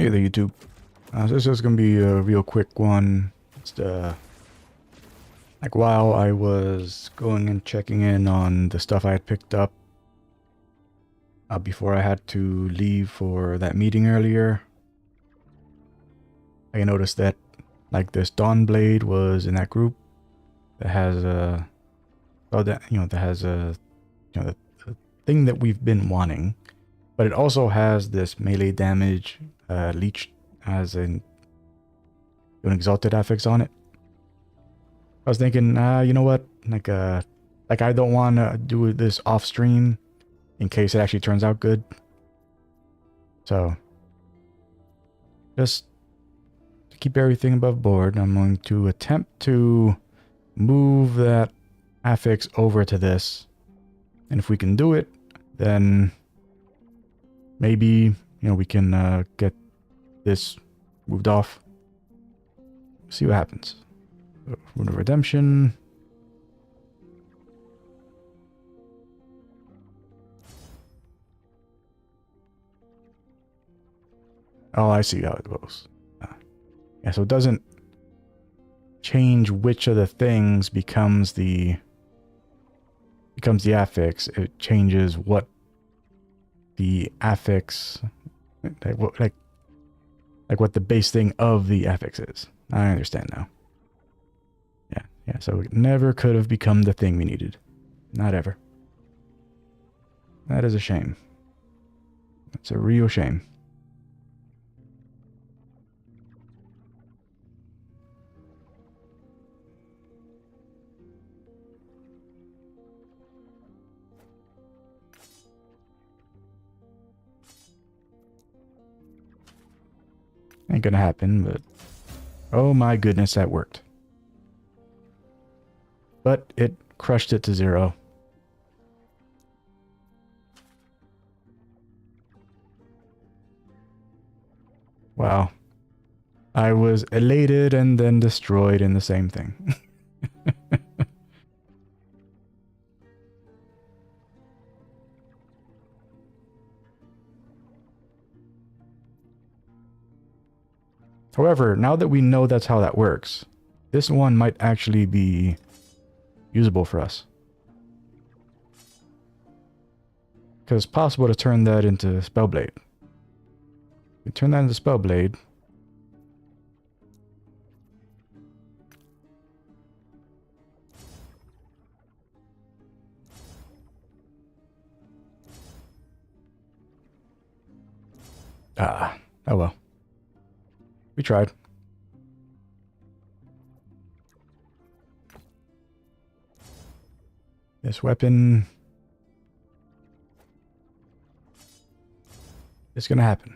Hey there, YouTube. This is gonna be a real quick one. Just like while I was going and checking in on the stuff I had picked up before I had to leave for that meeting earlier, I noticed that like this Dawn Blade was in that group that has a that has a the thing that we've been wanting, but it also has this melee damage leech as an exalted affix on it. I was thinking, you know what? Like I don't want to do this off stream in case it actually turns out good. So, just to keep everything above board, I'm going to attempt to move that affix over to this. And if we can do it, then maybe, we can get this moved off. See what happens. Rune of Redemption. Oh, I see how it goes. Yeah, so it doesn't change which of the things becomes the affix. It changes what the affix, like what the base thing of the affix is. I understand now. Yeah. So it never could have become the thing we needed. Not ever. That is a shame. That's a real shame. Ain't gonna happen, but oh my goodness, that worked. But it crushed it to 0. Wow. I was elated and then destroyed in the same thing. However, now that we know that's how that works, this one might actually be usable for us. Because it's possible to turn that into Spellblade. We turn that into Spellblade. Oh well. We tried. This weapon is going to happen.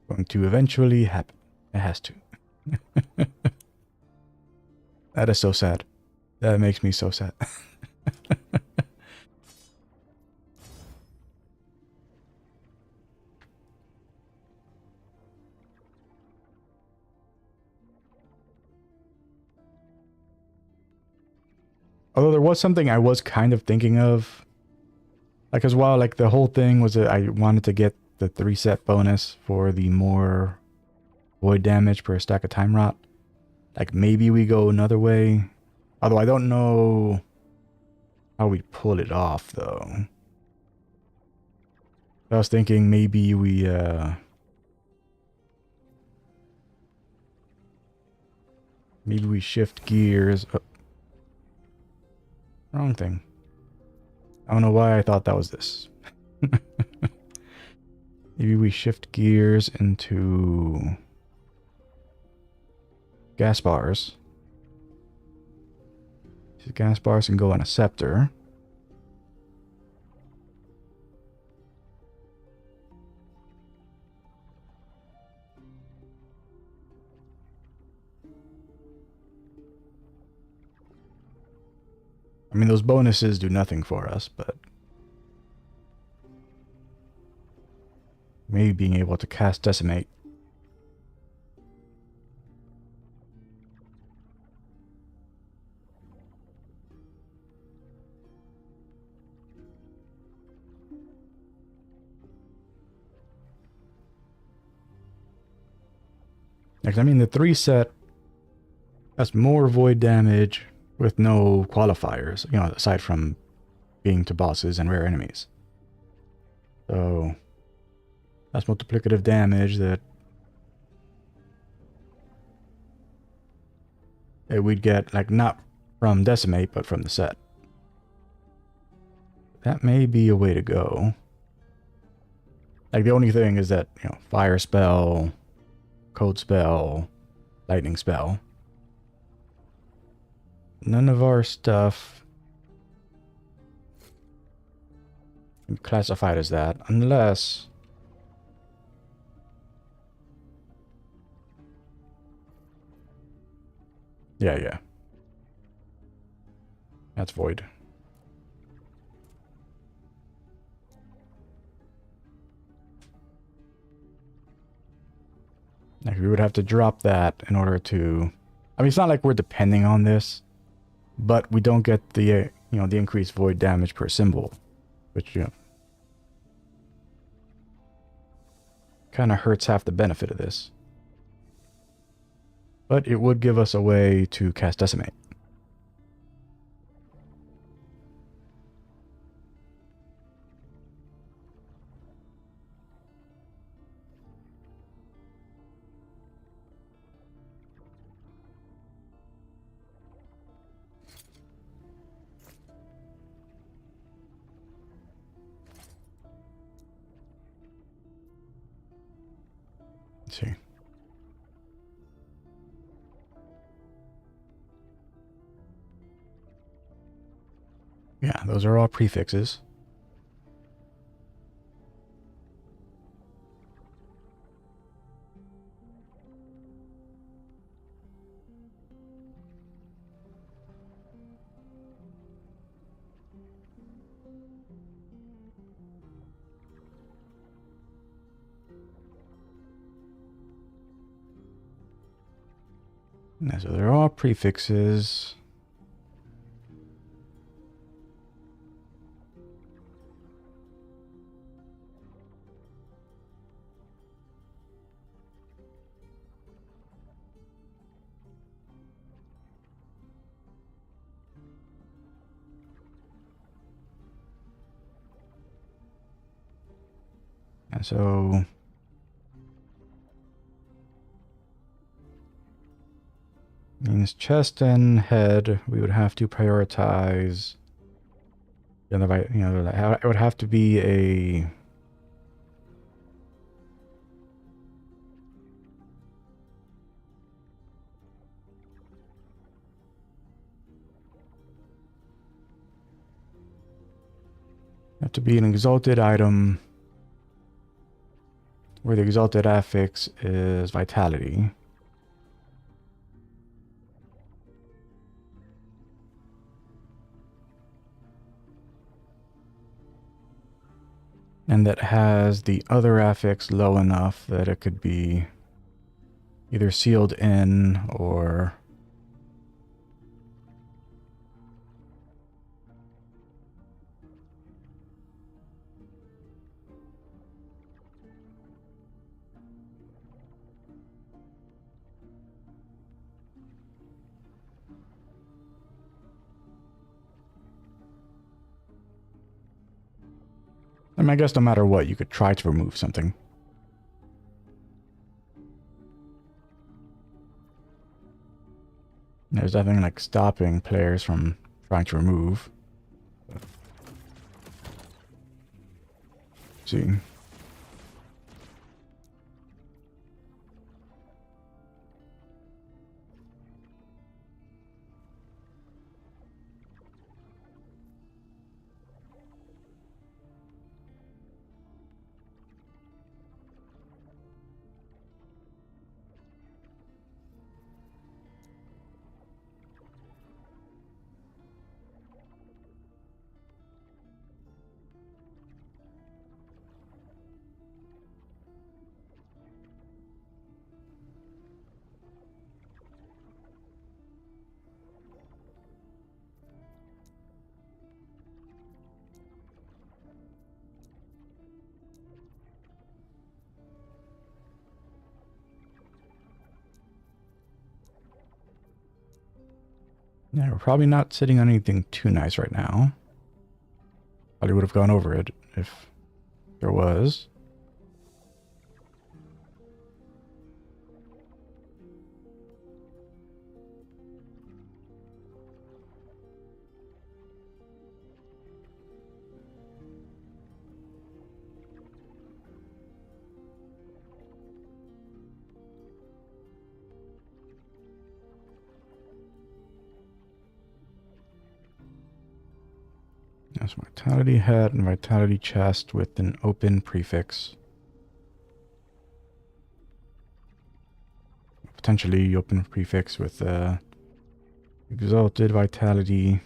Going to eventually happen. It has to. That is so sad. That makes me so sad. Although there was something I was kind of thinking of. Like, as well, like the whole thing was that I wanted to get the 3-set bonus for the more void damage per stack of time rot. Like, maybe we go another way. Although I don't know how we pull it off, though. I was thinking maybe we, maybe we shift gears. Oh, wrong thing. I don't know why I thought that was this. Maybe we shift gears into gas bars. These gas bars can go on a scepter. I mean, those bonuses do nothing for us, but maybe being able to cast Decimate. Like, I mean, the 3 set, that's more void damage with no qualifiers, you know, aside from being to bosses and rare enemies. So that's multiplicative damage that we'd get, like, not from Decimate, but from the set. That may be a way to go. Like, the only thing is that, you know, Fire Spell, Cold Spell, Lightning Spell. None of our stuff classified as that, unless... Yeah. That's void. Like, we would have to drop that in order to... I mean, it's not like we're depending on this, but we don't get the, you know, the increased void damage per symbol, which, you know, kind of hurts half the benefit of this. But it would give us a way to cast Decimate. Let's see. Yeah, those are all prefixes. Yeah, so they're all prefixes. And so... means chest and head, we would have to prioritize... You know, it would have to be a... have to be an exalted item where the exalted affix is vitality. And that has the other affix low enough that it could be either sealed in or... I mean, I guess no matter what, you could try to remove something. There's nothing like stopping players from trying to remove. Let's see. Yeah, we're probably not sitting on anything too nice right now. Probably would have gone over it if there was. That's vitality hat and vitality chest with an open prefix. Potentially open prefix with exalted vitality.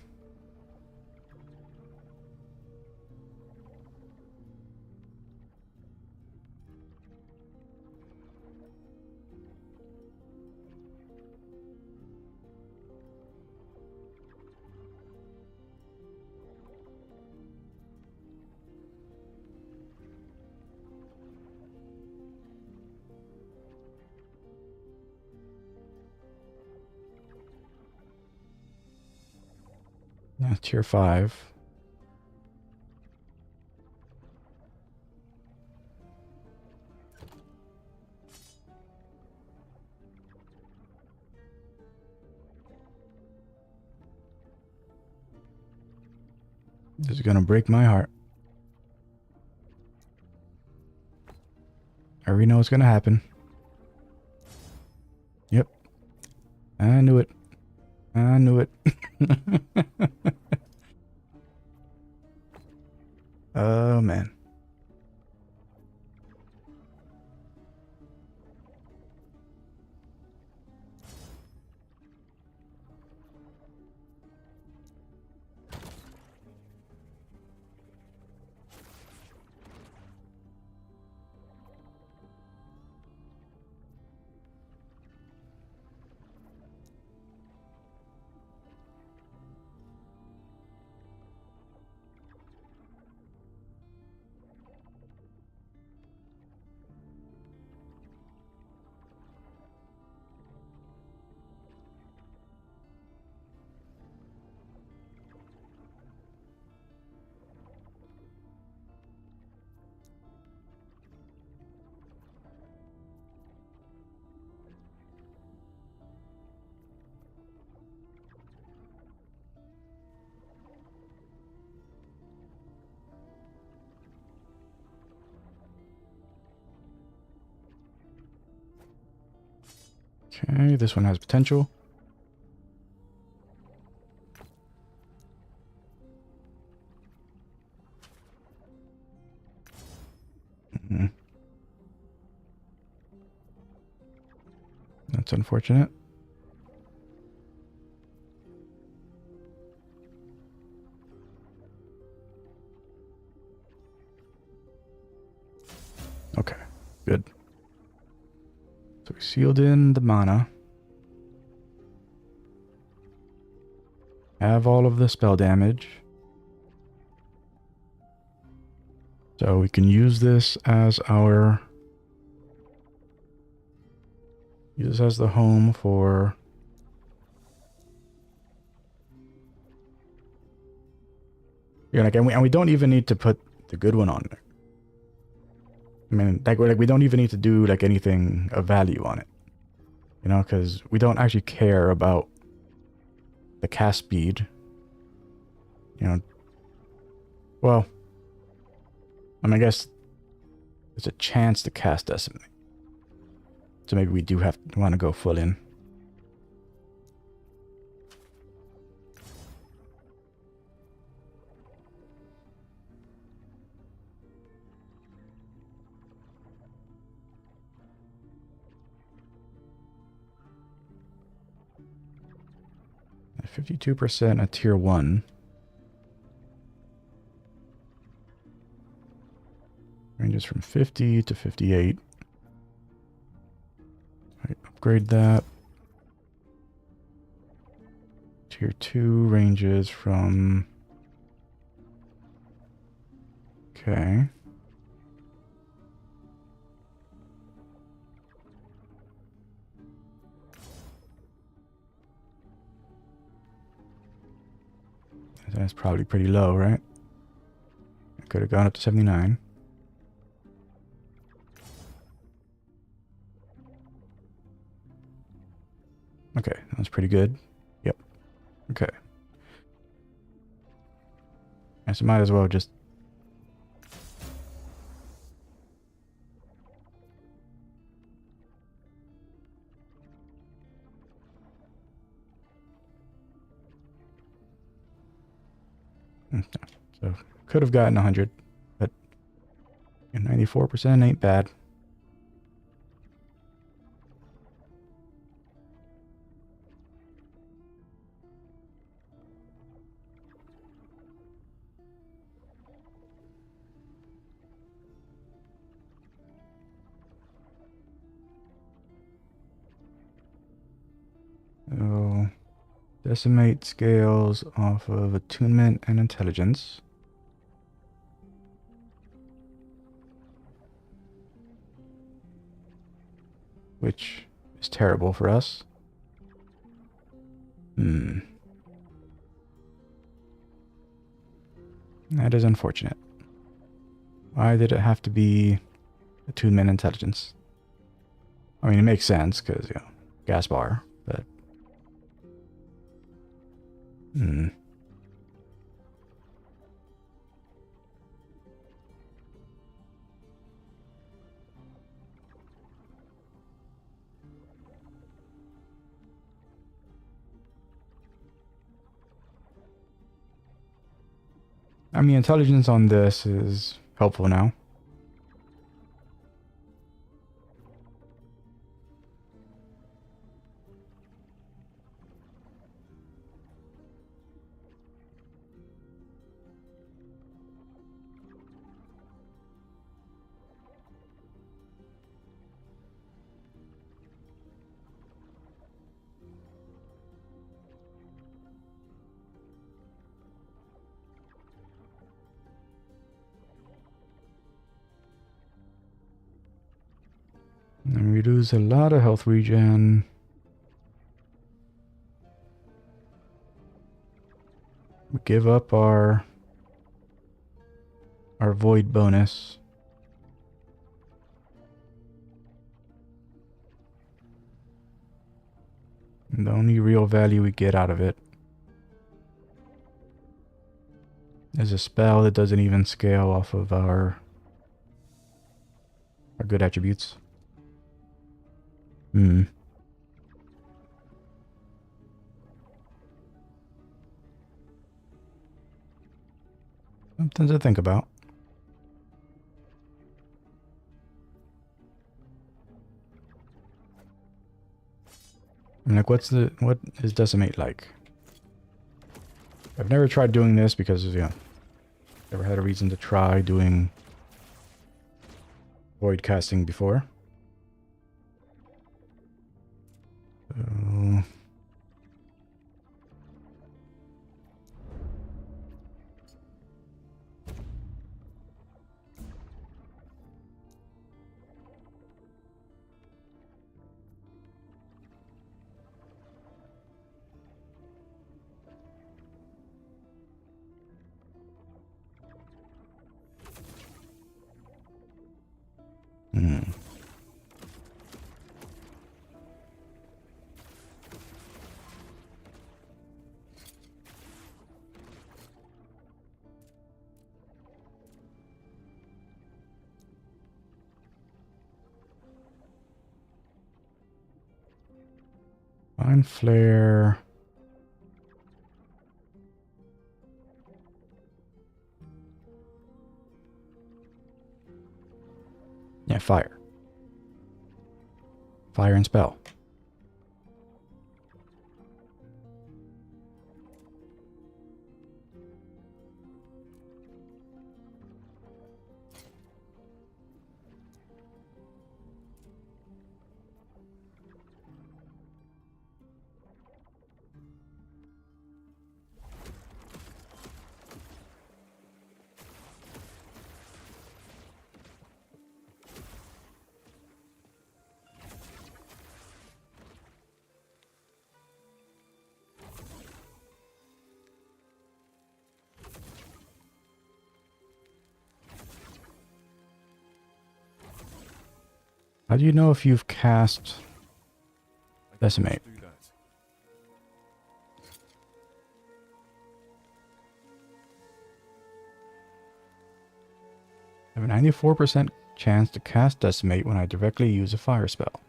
Yeah, tier 5. This is gonna break my heart. I already know what's gonna happen. Yep. I knew it. I knew it. Oh, man. Okay, this one has potential. Mhm. That's unfortunate. Okay, good. So we sealed in the mana. Have all of the spell damage. So we can use this as our... Use this as the home for... Yeah, like, and we don't even need to put the good one on there. I mean, like we don't even need to do like anything of value on it. You know, because we don't actually care about the cast speed. You know, well, I mean, I guess there's a chance to cast Decimate. So maybe we do want to go full in. At 52% at tier 1. Ranges from 50 to 58. Right, upgrade that. Tier 2 ranges from... Okay. probably pretty low, right? It could have gone up to 79. Okay, that was pretty good. Yep. Okay. I so might as well just... So, could have gotten 100, but 94% ain't bad. So, decimate scales off of attunement and intelligence. Which is terrible for us. That is unfortunate. Why did it have to be attunement intelligence? I mean, it makes sense because, you know, gas bar, but... I mean, intelligence on this is helpful now. And we lose a lot of health regen. We give up our void bonus. And the only real value we get out of it is a spell that doesn't even scale off of our good attributes. Something to think about. I mean, like, what is decimate like? I've never tried doing this because, yeah, never had a reason to try doing void casting before. So... Mind flare. Yeah, fire. Fire and spell. How do you know if you've cast Decimate? I have a 94% chance to cast Decimate when I directly use a fire spell.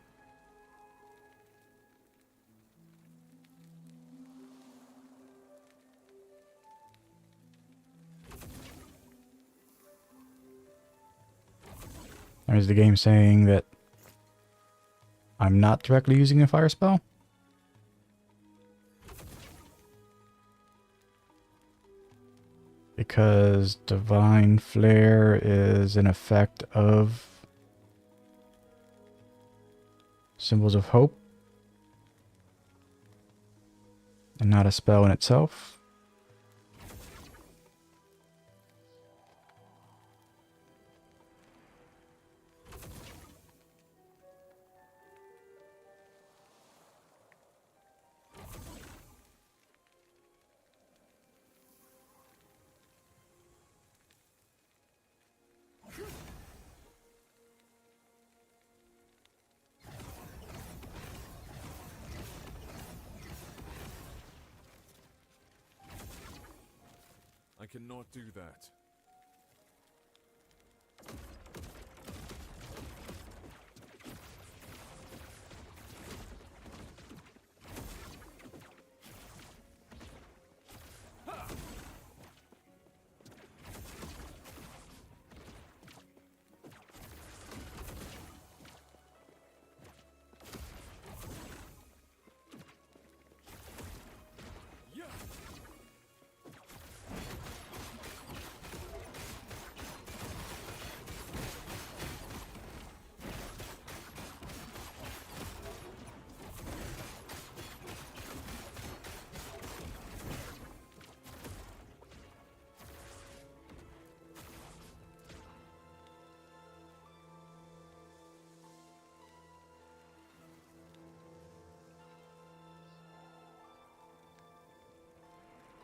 Is the game saying that I'm not directly using a fire spell? Because Divine Flare is an effect of Symbols of Hope and not a spell in itself. I cannot do that.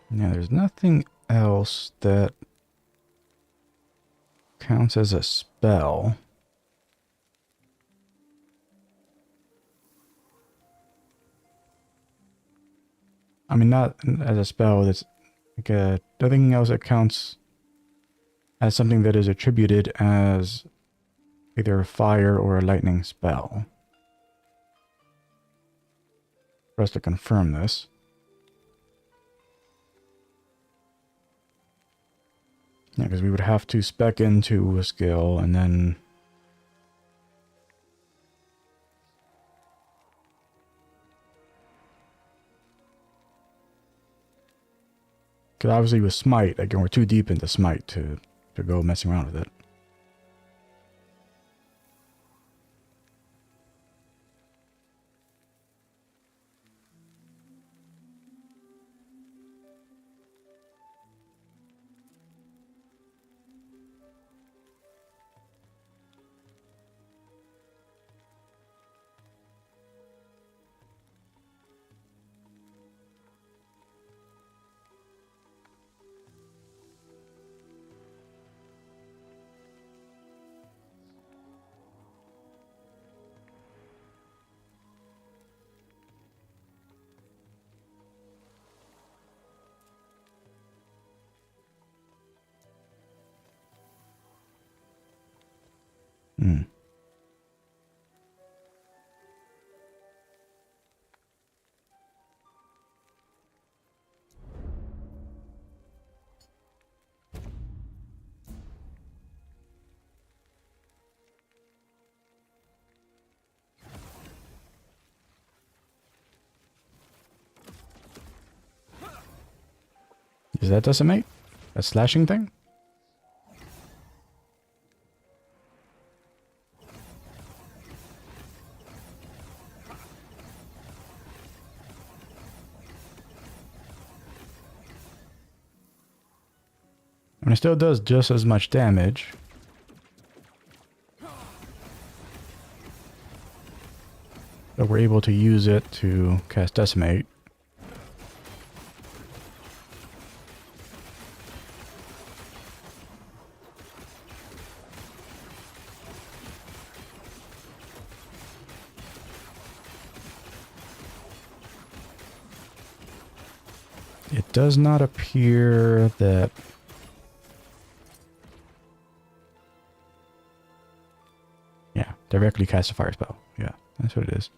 Now, there's nothing else that counts as a spell. I mean, not as a spell, that's like nothing else that counts as something that is attributed as either a fire or a lightning spell. For us to confirm this. Yeah, because we would have to spec into a skill and then... Because obviously with Smite, again, we're too deep into Smite to go messing around with it. Hmm. Is that decimate? A slashing thing? I mean, it still does just as much damage. But we're able to use it to cast Decimate. It does not appear that... Yeah, directly cast a fire spell. Yeah, that's what it is.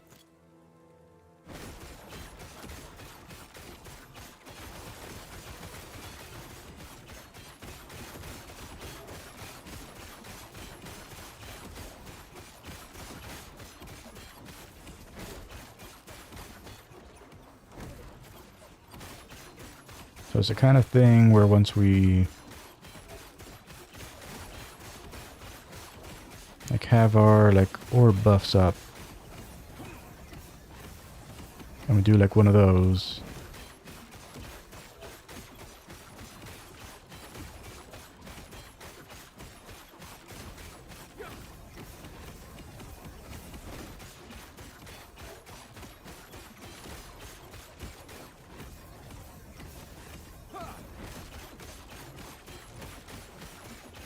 So it's the kind of thing where once we like have our like orb buffs up and we do like one of those,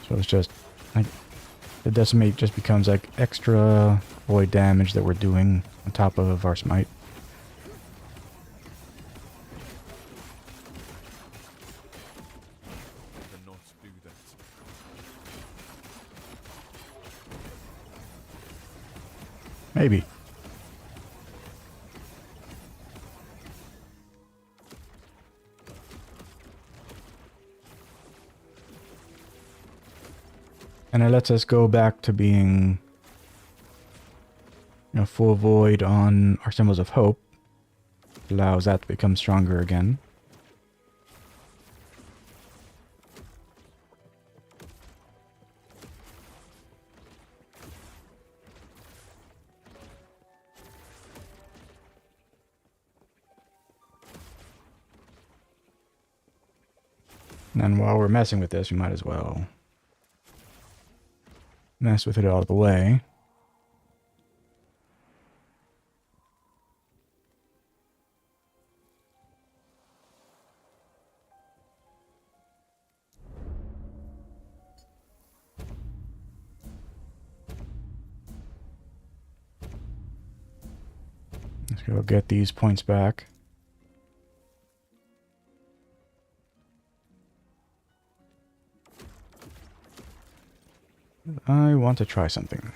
so it's just like the decimate just becomes like extra void damage that we're doing on top of our smite. I cannot do that. Maybe. And it lets us go back to being, you know, full void on our symbols of hope. Allows that to become stronger again. And then while we're messing with this, we might as well mess with it all the way. Let's go get these points back. I want to try something.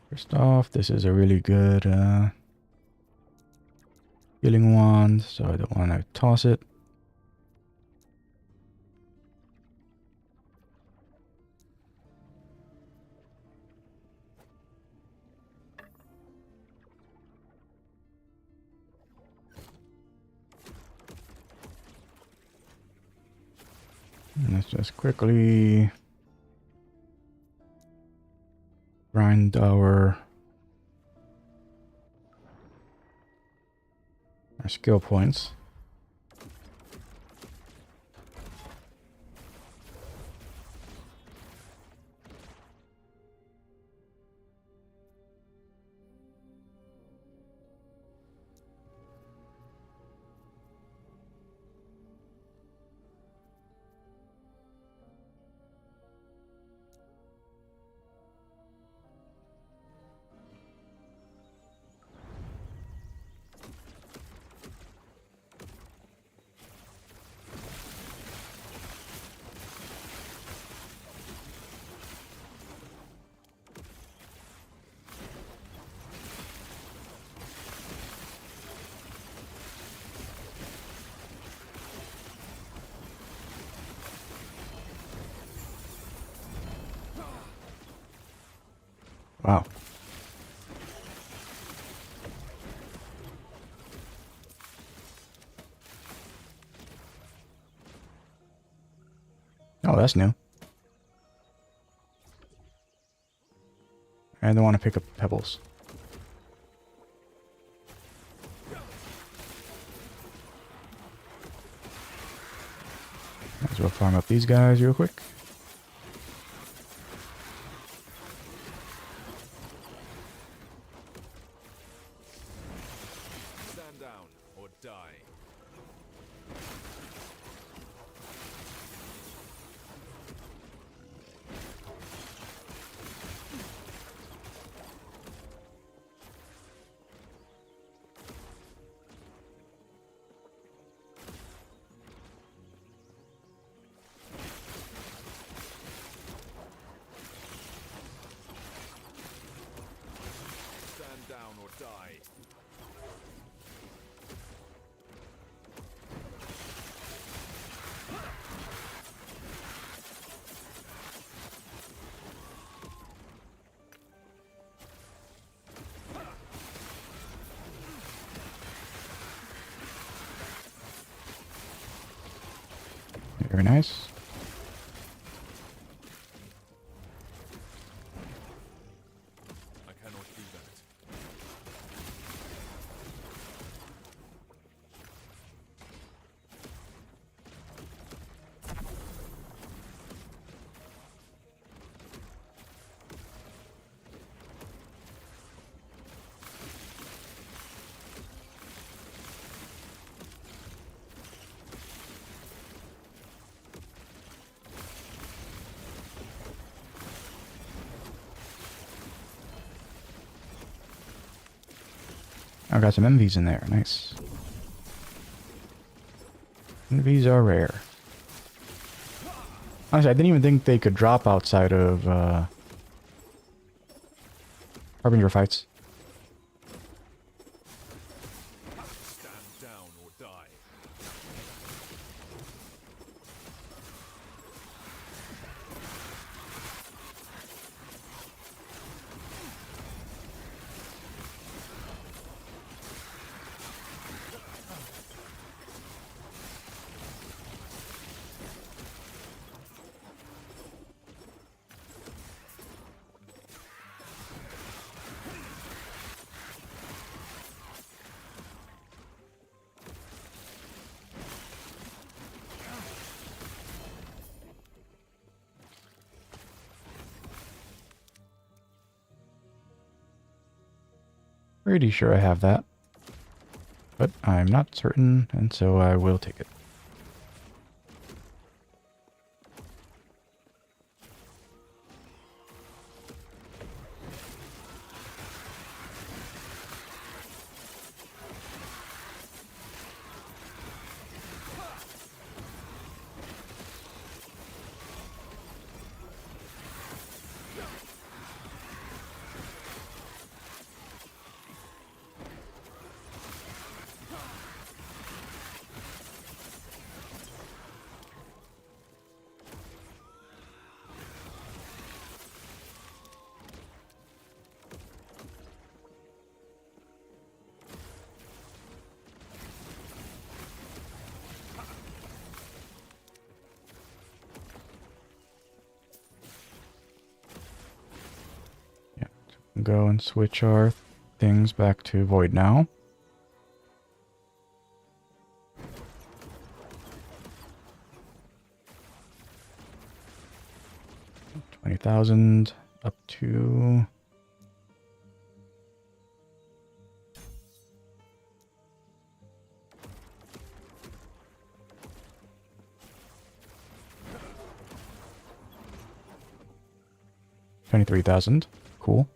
First off, this is a really good healing wand, so I don't want to toss it. And let's just quickly grind our skill points. Wow. Oh, that's new. I don't want to pick up pebbles. Might as well farm up these guys real quick. Stand down or die. Very nice. I cannot do that. I got some MVs in there. Nice. MVs are rare. Honestly, I didn't even think they could drop outside of Harbinger fights. Stand down or die. Pretty sure I have that. But I'm not certain, and so I will take it. Go and switch our things back to void now. $20,000 up to $23,000. Cool.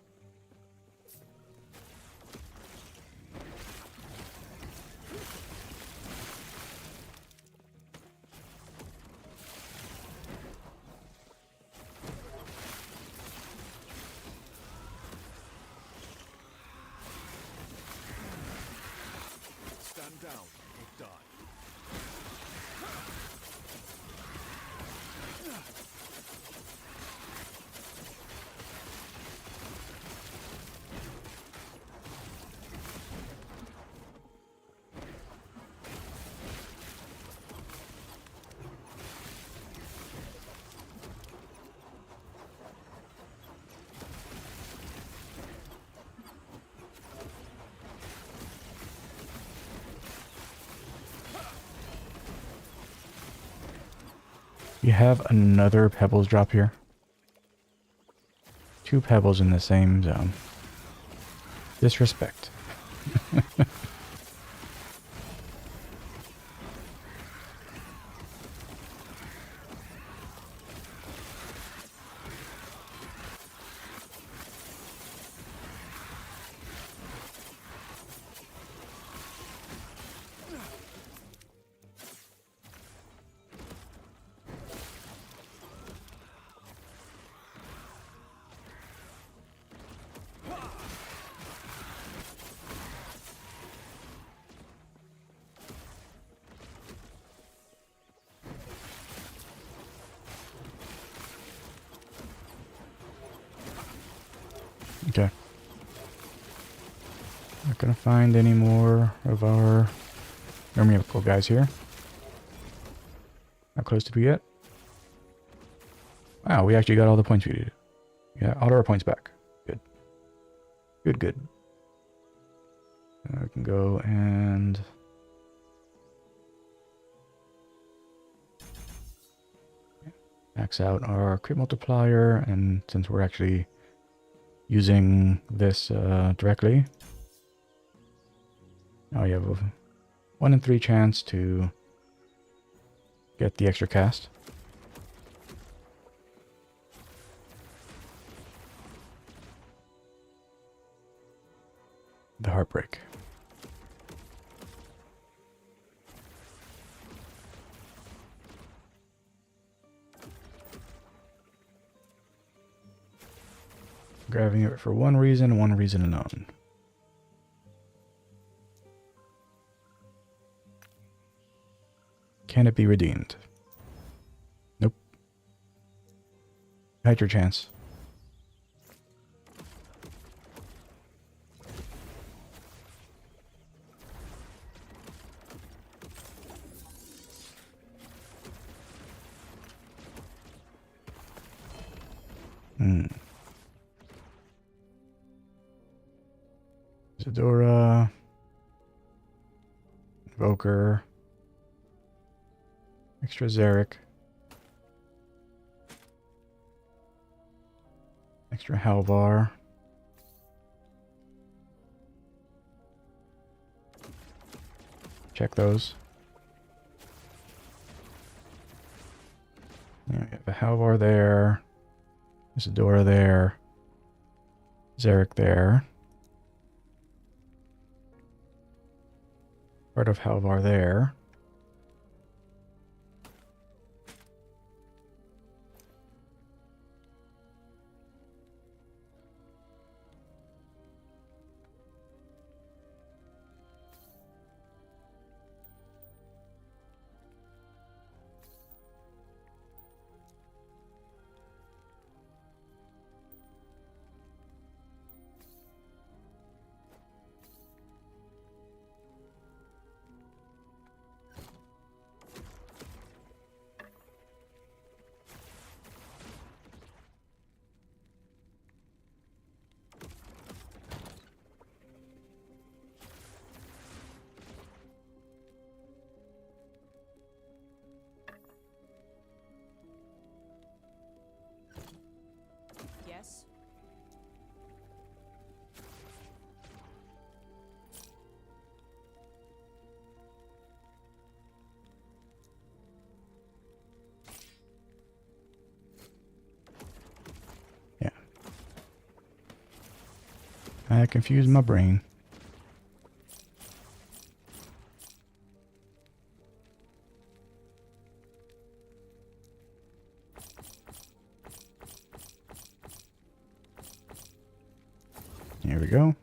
Stand down or die. You have another pebbles drop here. 2 pebbles in the same zone. Disrespect. Okay. Not gonna find any more of our miracle guys here. How close did we get? Wow, we actually got all the points we needed. Yeah, all our points back. Good. Good, good. We can go and... max out our crit multiplier, and since we're actually using this directly, now you have a 1 in 3 chance to get the extra cast. The Heartbreak. Grabbing it for one reason alone. Can it be redeemed? Nope. Had your chance. Zadora, Invoker, extra Zarek, extra Halvar, check those. Yeah, we have a Halvar there, Zadora there, Zarek there. Part of Halvar there. Yes. Yeah. I confused my brain. Here we go.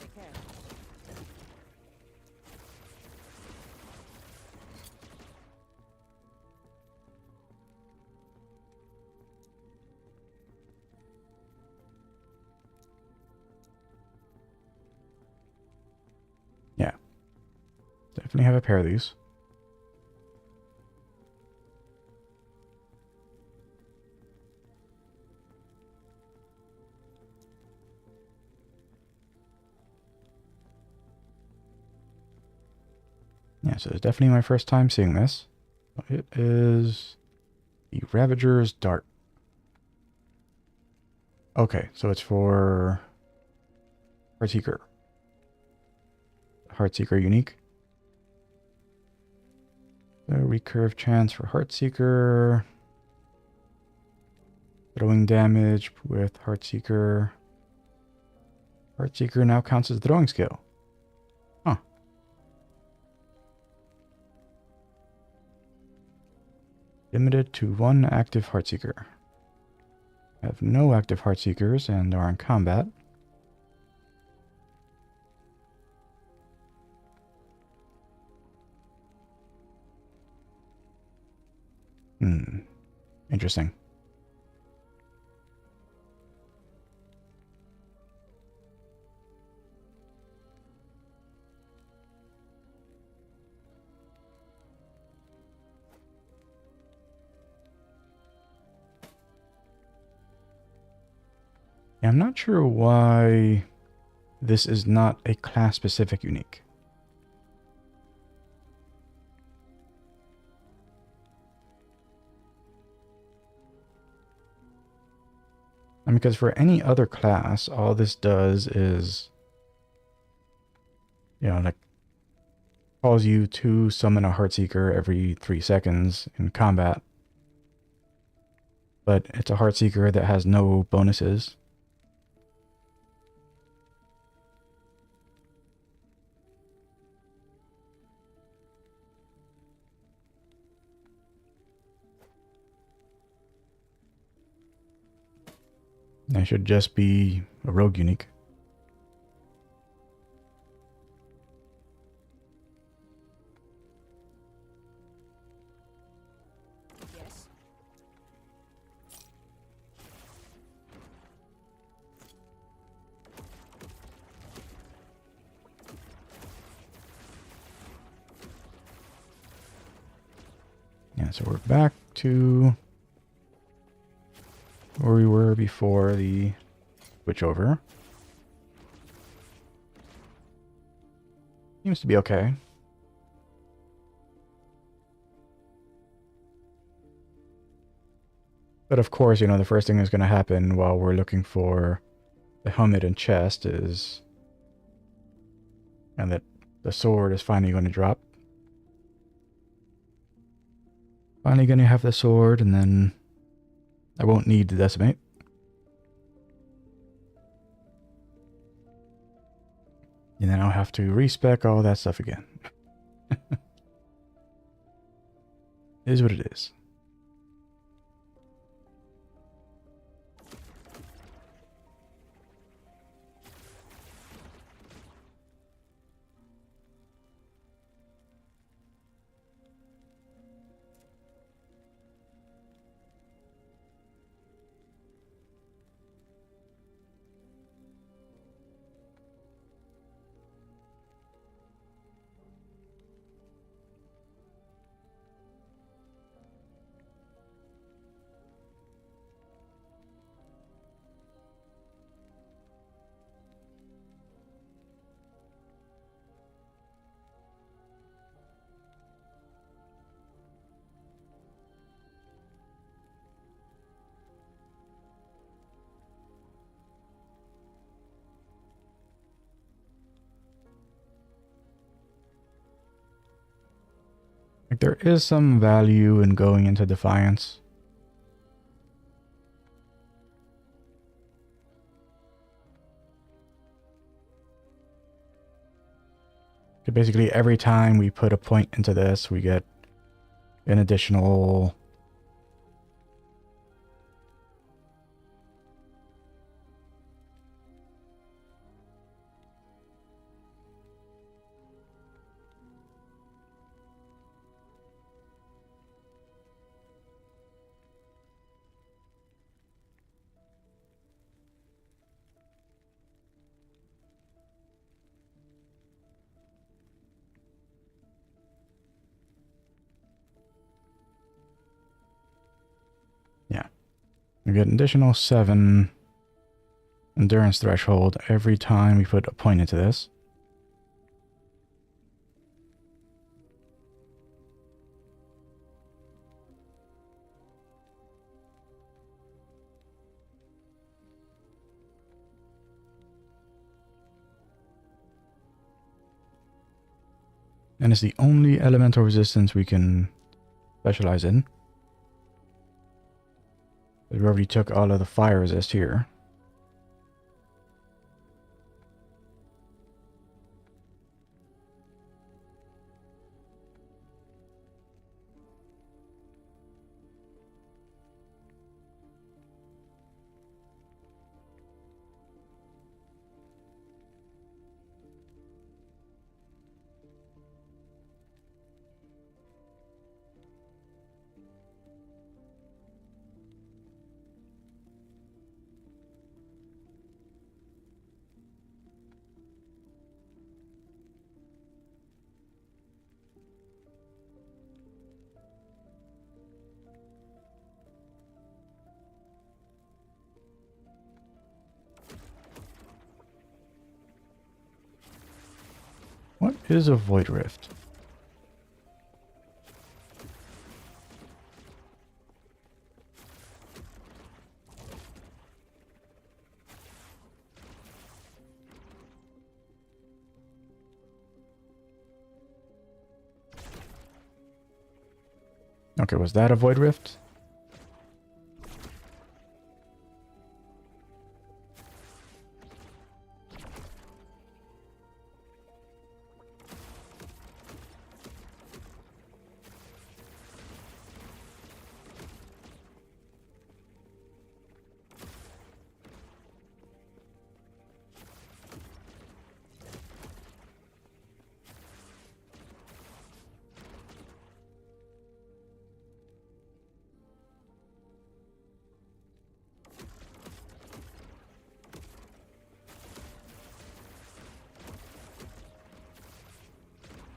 Take care. Yeah. Definitely have a pair of these. Yeah, so it's definitely my first time seeing this. It is the Ravager's Dart. Okay, so it's for Heartseeker. Heartseeker unique. So recurve chance for Heartseeker. Throwing damage with Heartseeker. Heartseeker now counts as throwing skill. Huh. Limited to one active Heartseeker. Have no active Heartseekers and are in combat. Interesting. Yeah, I'm not sure why this is not a class-specific unique. I mean, because for any other class, all this does is, like, calls you to summon a Heartseeker every 3 seconds in combat. But it's a Heartseeker that has no bonuses. That should just be a rogue unique. Yes. Yeah, so we're back to where we were before the switchover. Seems to be okay. But of course, the first thing that's going to happen while we're looking for the helmet and chest is... and that the sword is finally going to drop. Finally going to have the sword, and then I won't need to decimate. And then I'll have to respec all that stuff again. It is what it is. Like, there is some value in going into Defiance. Basically, every time we put a point into this, we get an additional... Yeah. We get an additional 7 endurance threshold every time we put a point into this. And it's the only elemental resistance we can specialize in. We already took all of the fire resist here. What is a Void Rift? Okay, was that a Void Rift?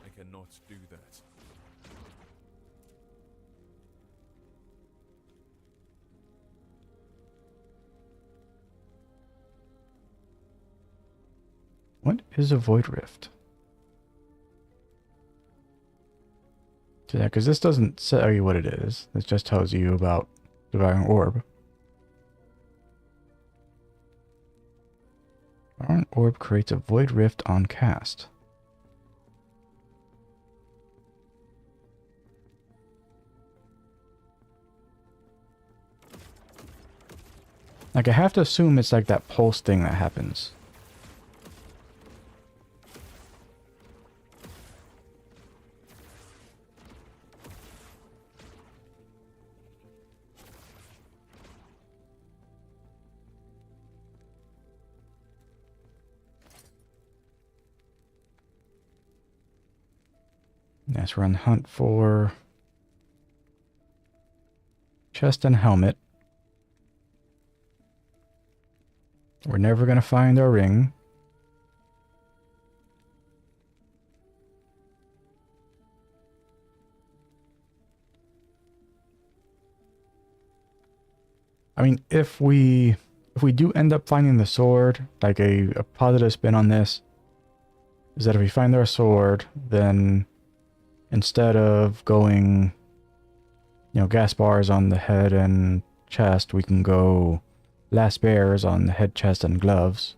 I cannot do that. What is a Void Rift? Yeah, because this doesn't tell you what it is. It just tells you about Devouring Orb. Devouring Orb creates a Void Rift on cast. Like, I have to assume it's like that pulse thing that happens. Yes, we're on the hunt for chest and helmet. We're never going to find our ring. I mean, if we do end up finding the sword, like a positive spin on this is that if we find our sword, then instead of going, you know, gas bars on the head and chest, we can go last bears on the head, chest, and gloves.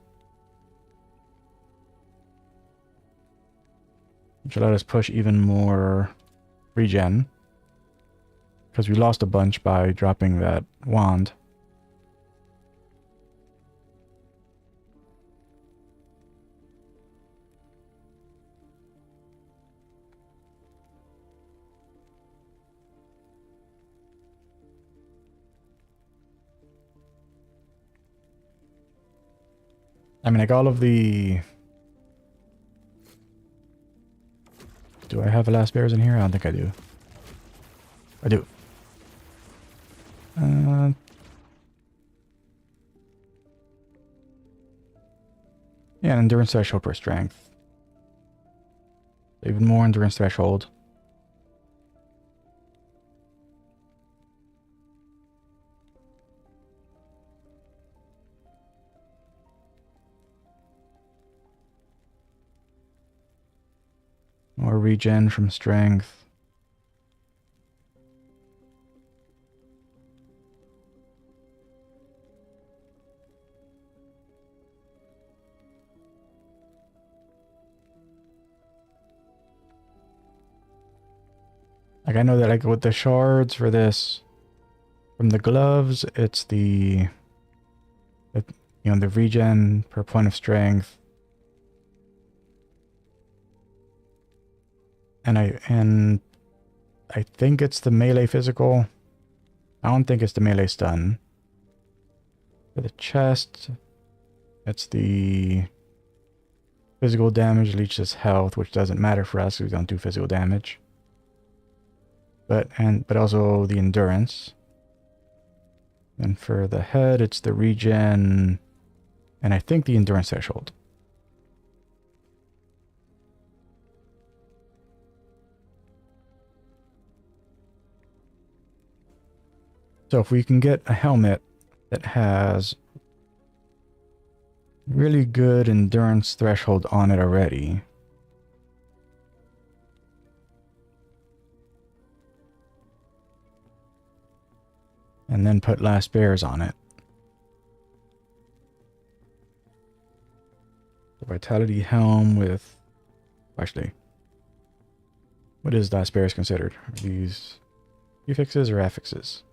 Which will let us push even more regen. Because we lost a bunch by dropping that wand. I mean, like all of the... Do I have last bears in here? I don't think I do. I do. Yeah, endurance threshold for strength. Even more endurance threshold. More regen from strength. Like I know that like with the shards for this, from the gloves, it's the you know, the regen per point of strength. And I think it's the melee physical. I don't think it's the melee stun. For the chest, it's the physical damage leeches health, which doesn't matter for us because we don't do physical damage. But also the endurance. And for the head, it's the regen and I think the endurance threshold. So if we can get a helmet that has really good endurance threshold on it already, and then put last bears on it. The vitality helm with, actually, what is last bears considered? Are these prefixes or affixes?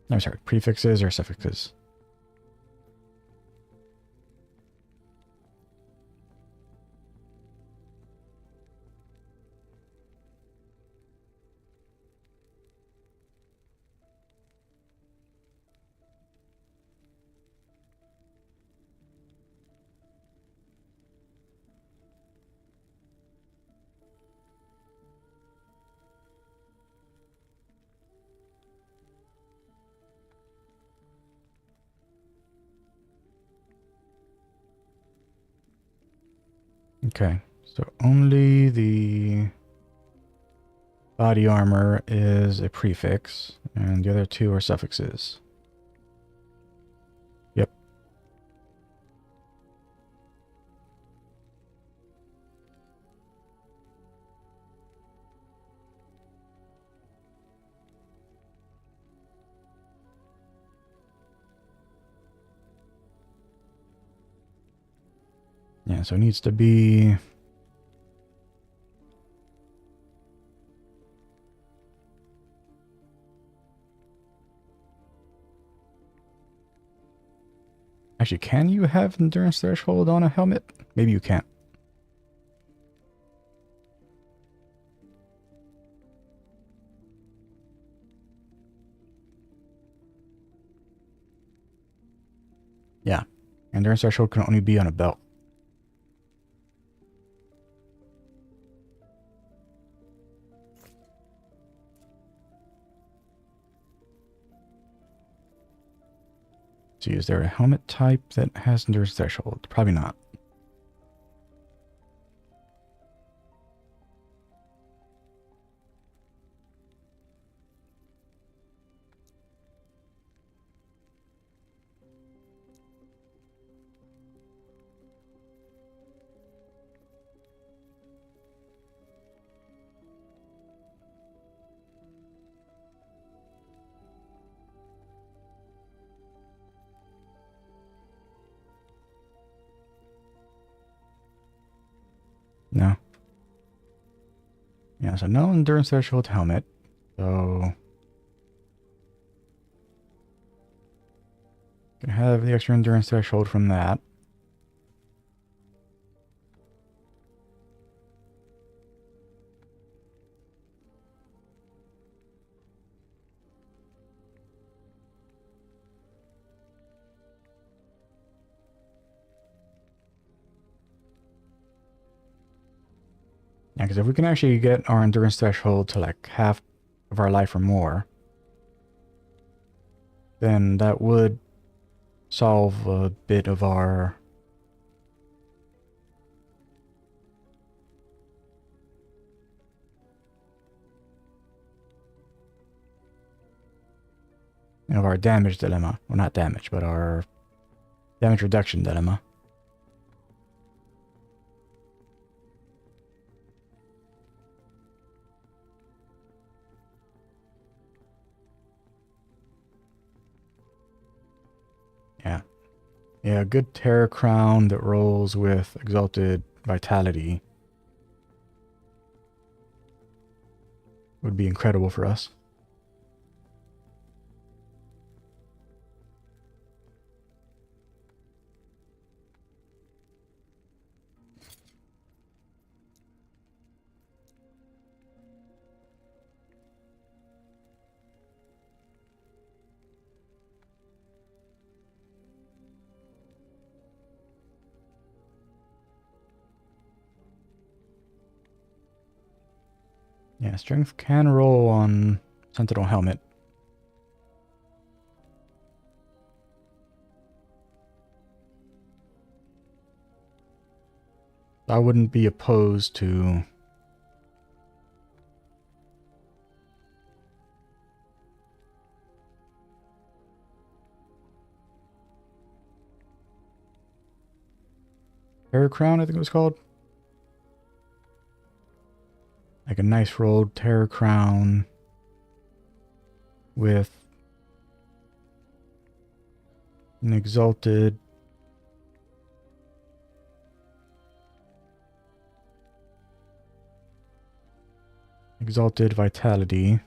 No, sorry, prefixes or suffixes? Okay, so only the body armor is a prefix, and the other two are suffixes. Yep. Yeah, so it needs to be... Actually, can you have endurance threshold on a helmet? Maybe you can't. Yeah. Endurance threshold can only be on a belt. See, is there a helmet type that has endurance threshold? Probably not. No. Yeah, so no endurance threshold helmet. So... Can have the extra endurance threshold from that. Yeah, because if we can actually get our endurance threshold to like half of our life or more, then that would solve a bit of our damage dilemma. Well, not damage, but our damage reduction dilemma. Yeah. Yeah, a good Terror Crown that rolls with Exalted Vitality would be incredible for us. Yeah, strength can roll on Sentinel Helmet. I wouldn't be opposed to... Terror Crown, I think it was called. Like a nice rolled Terror Crown with an exalted vitality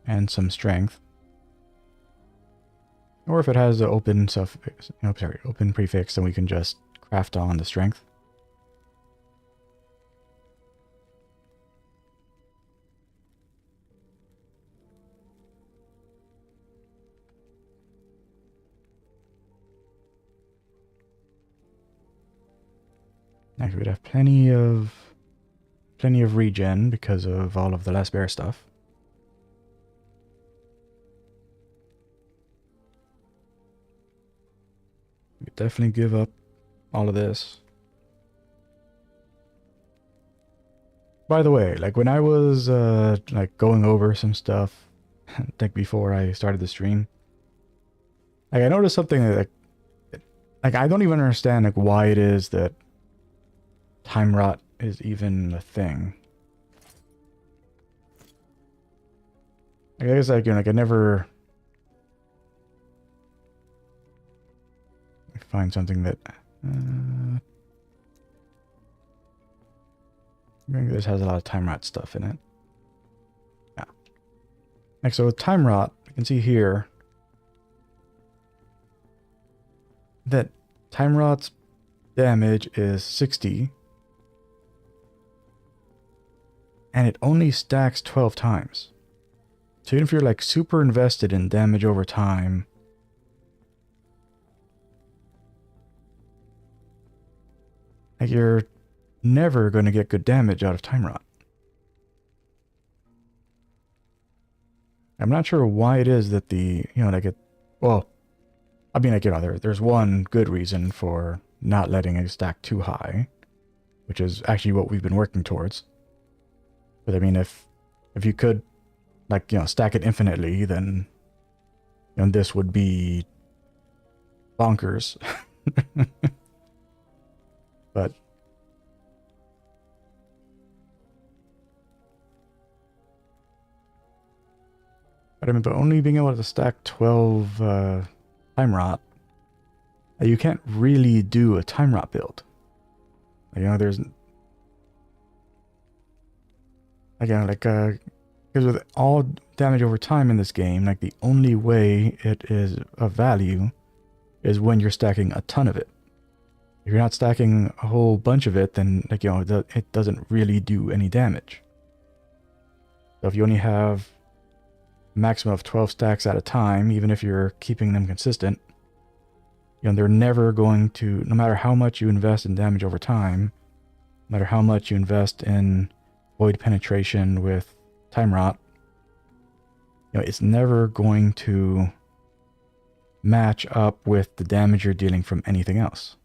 and some strength. Or if it has the open suffix, open prefix, then we can just craft on the strength. Actually, we'd have plenty of regen because of all of the Last Bear stuff. We could definitely give up all of this. By the way, like when I was like going over some stuff, like before I started the stream, like I noticed something that like I don't even understand like why it is that time rot is even a thing. I guess like, you know, like I never find something that maybe this has a lot of time rot stuff in it. Yeah. Like so with time rot, you can see here that time rot's damage is 60 and it only stacks 12 times. So even if you're like super invested in damage over time, like you're never going to get good damage out of time rot. I'm not sure why it is that the, you know, like it, well, I mean, like, you know, there's one good reason for not letting it stack too high, which is actually what we've been working towards. But I mean, if you could, like, you know, stack it infinitely, then, you know, this would be bonkers. But I mean, but only being able to stack 12 time rot, you can't really do a time rot build. You know, there's again, like, because with all damage over time in this game, like the only way it is of value is when you're stacking a ton of it. If you're not stacking a whole bunch of it, then, like, you know, it doesn't really do any damage. So if you only have a maximum of 12 stacks at a time, even if you're keeping them consistent, you know, they're never going to, no matter how much you invest in damage over time, no matter how much you invest in void penetration with time rot, you know, it's never going to match up with the damage you're dealing from anything else.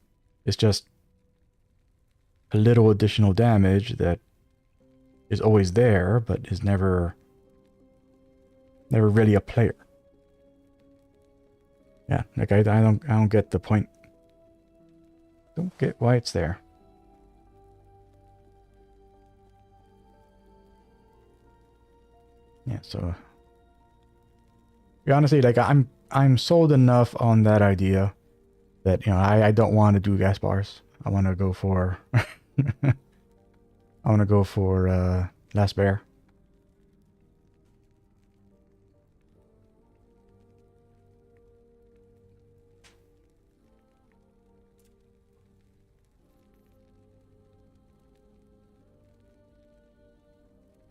It's just a little additional damage that is always there, but is never really a player. Yeah, like I don't get the point. Don't get why it's there. Yeah, so yeah, honestly, like I'm sold enough on that idea that, you know, I don't want to do gas bars. I want to go for Last Bear.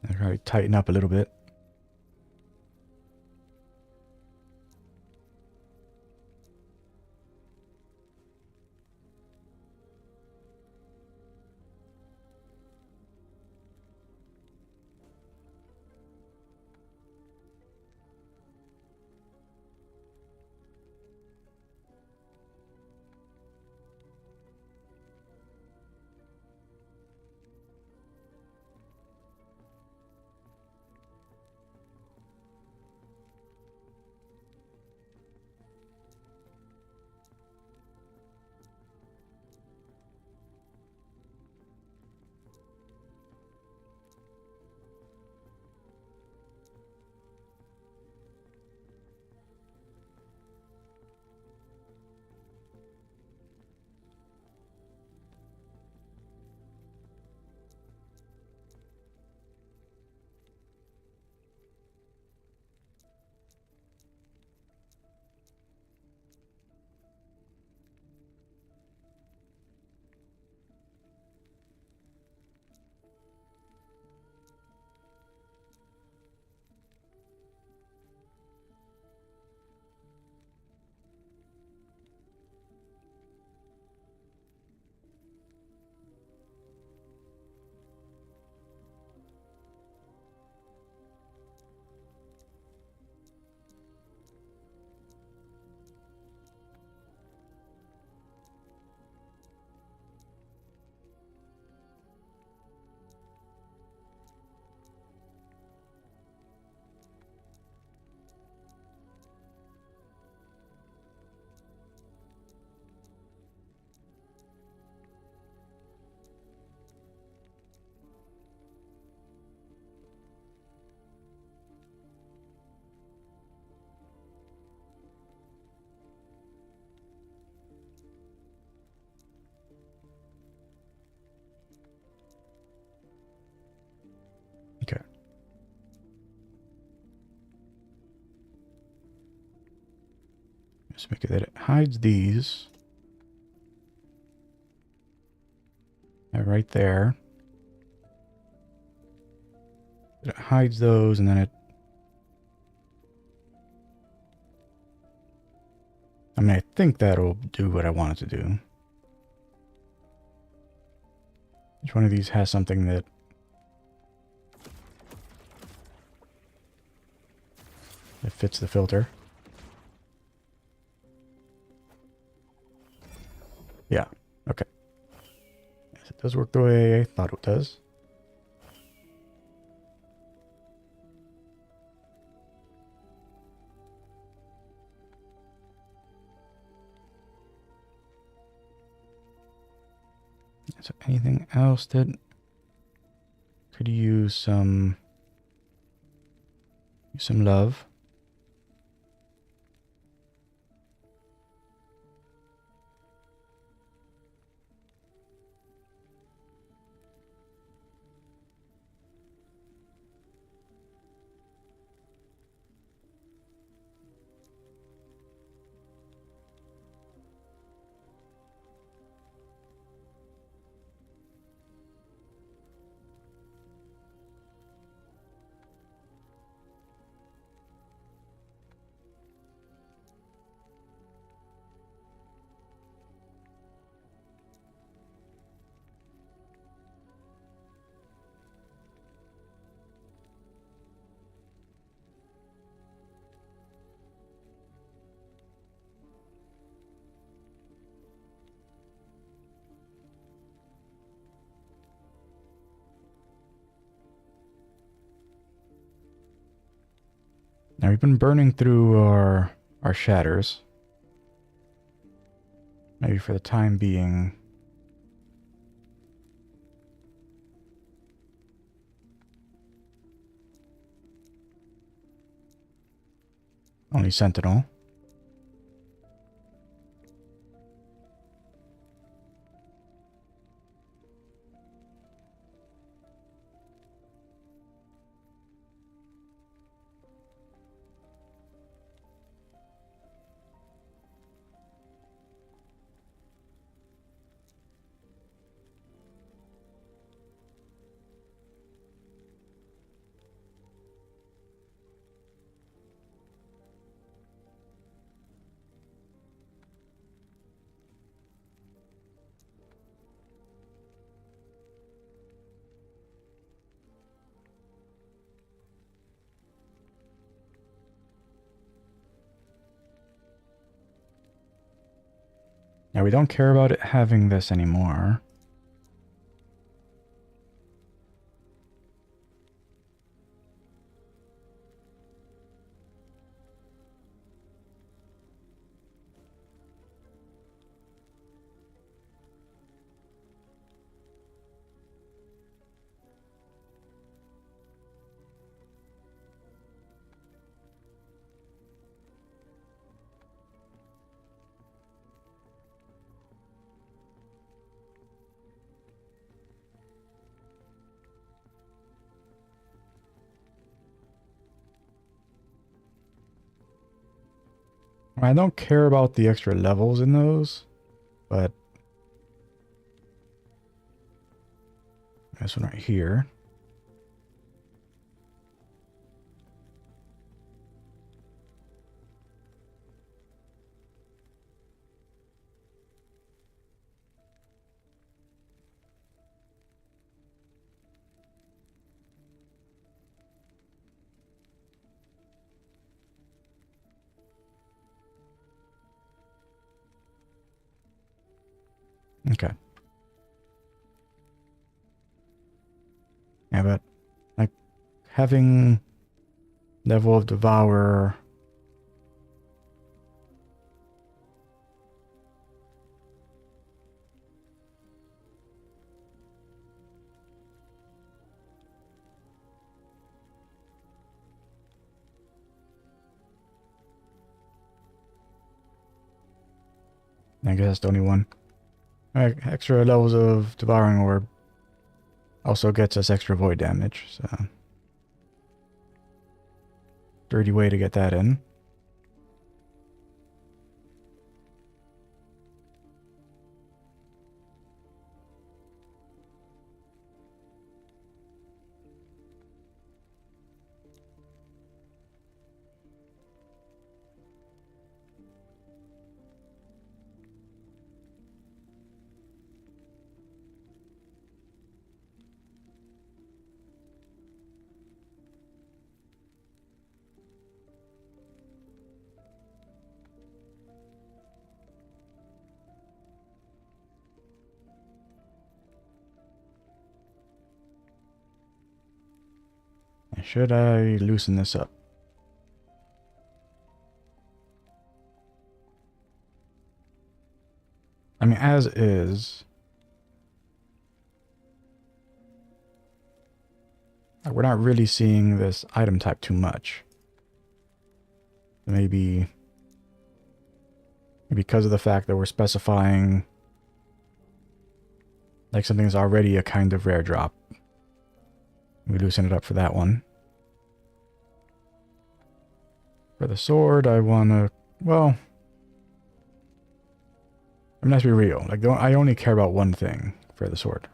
I'll probably tighten up a little bit. Just make it that it hides these. Right there. It hides those, and then it... I mean, I think that'll do what I want it to do. Each one of these has something that... that fits the filter. Yeah, okay. Yes, it does work the way I thought it does. So anything else that could use some love? Now we've been burning through our shatters. Maybe for the time being. Only Sentinel. Now we don't care about it having this anymore. I don't care about the extra levels in those, but this one right here. Okay. Yeah, but like having level of Devourer. I guess that's the only one. Alright, extra levels of Devouring Orb also gets us extra void damage, so dirty way to get that in. should I loosen this up? I mean, as is, we're not really seeing this item type too much. Maybe because of the fact that we're specifying like something's already a kind of rare drop. We loosen it up for that one. For the sword, I want to, well, I mean, let's be real. Like, I only care about one thing for the sword.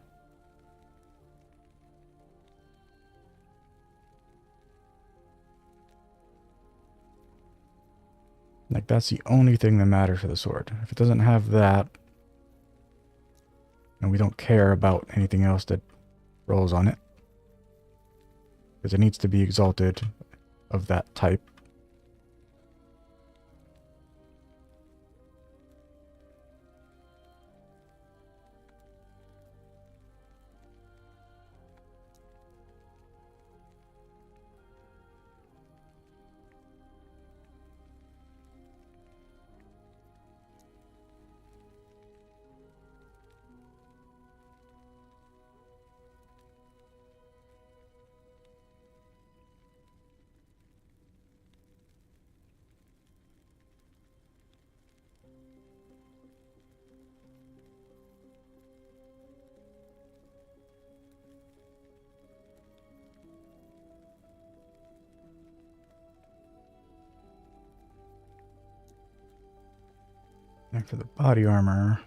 Like, that's the only thing that matters for the sword. If it doesn't have that, and we don't care about anything else that rolls on it, because it needs to be exalted of that type. And for the body armor,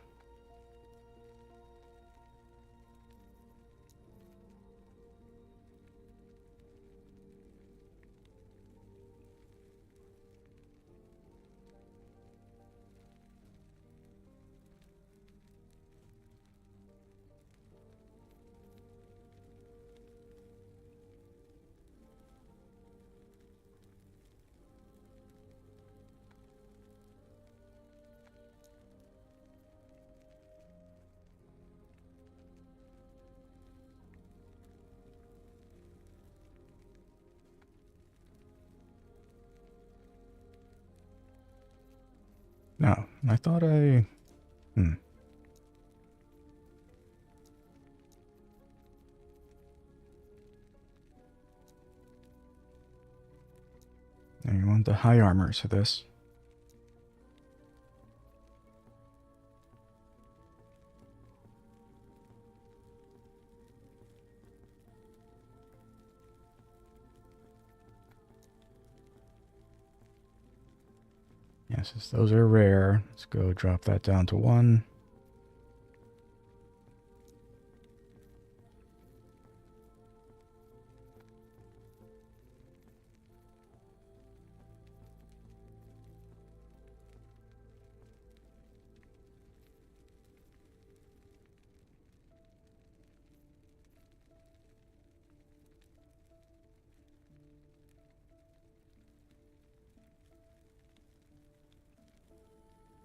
no, I thought I, And you want the high armors for this. Yes, since those are rare, let's go drop that down to 1.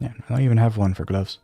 Yeah, I don't even have one for gloves.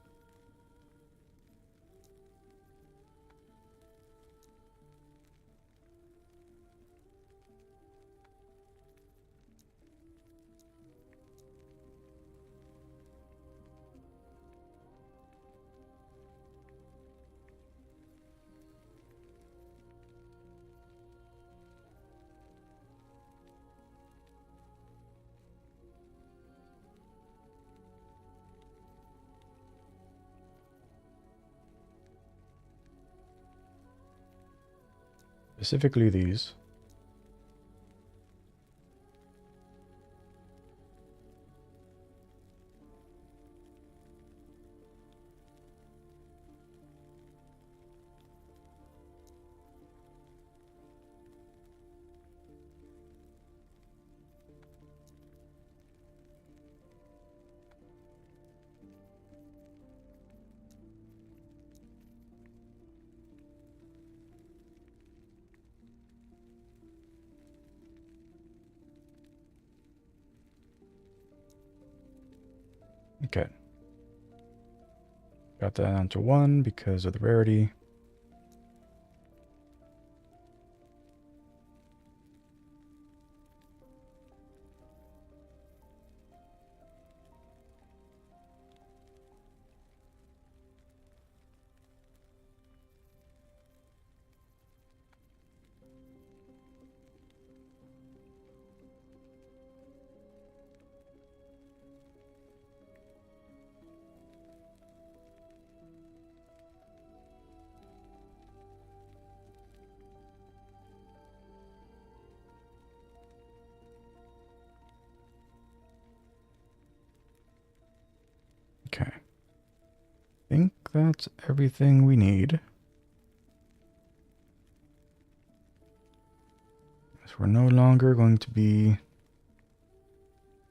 Specifically these. Okay. Got that down to 1 because of the rarity. that's everything we need. So we're no longer going to be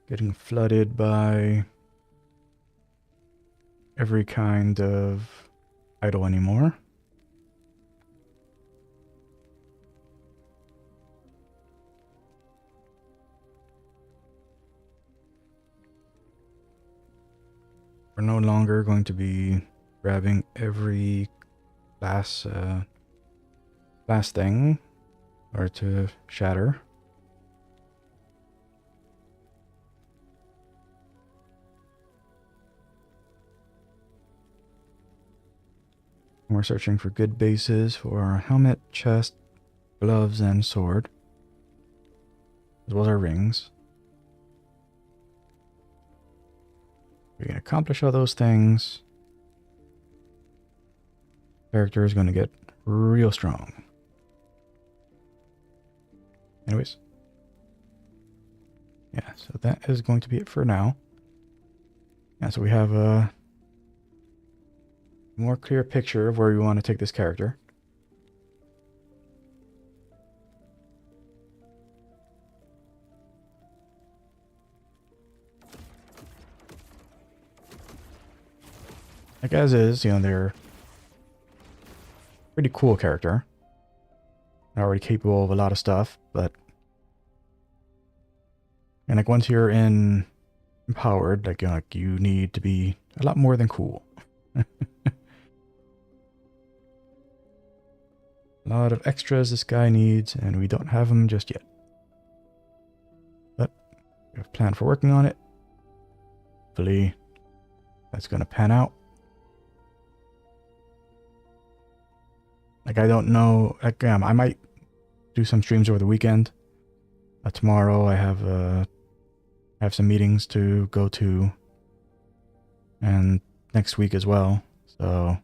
getting flooded by every kind of idol anymore. We're no longer going to be grabbing every last thing or to shatter. We're searching for good bases for our helmet, chest, gloves, and sword, as well as our rings. We can accomplish all those things. Character is going to get real strong. Anyways. Yeah, so that is going to be it for now. Yeah, so we have a more clear picture of where we want to take this character. Like as is, you know, they're pretty cool character. Already capable of a lot of stuff, but and like once you're empowered, like you need to be a lot more than cool. A lot of extras this guy needs, and we don't have them just yet. But we have a plan for working on it. Hopefully that's gonna pan out. Like I don't know, like I might do some streams over the weekend. Tomorrow I have some meetings to go to, and next week as well. So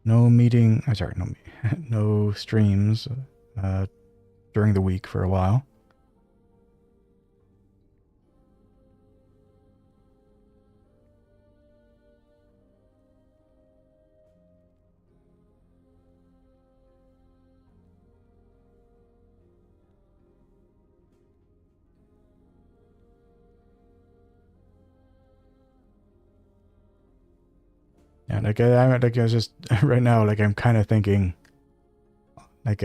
no meeting. I'm sorry, no streams during the week for a while. Yeah, like I was just right now, like I'm kind of thinking, like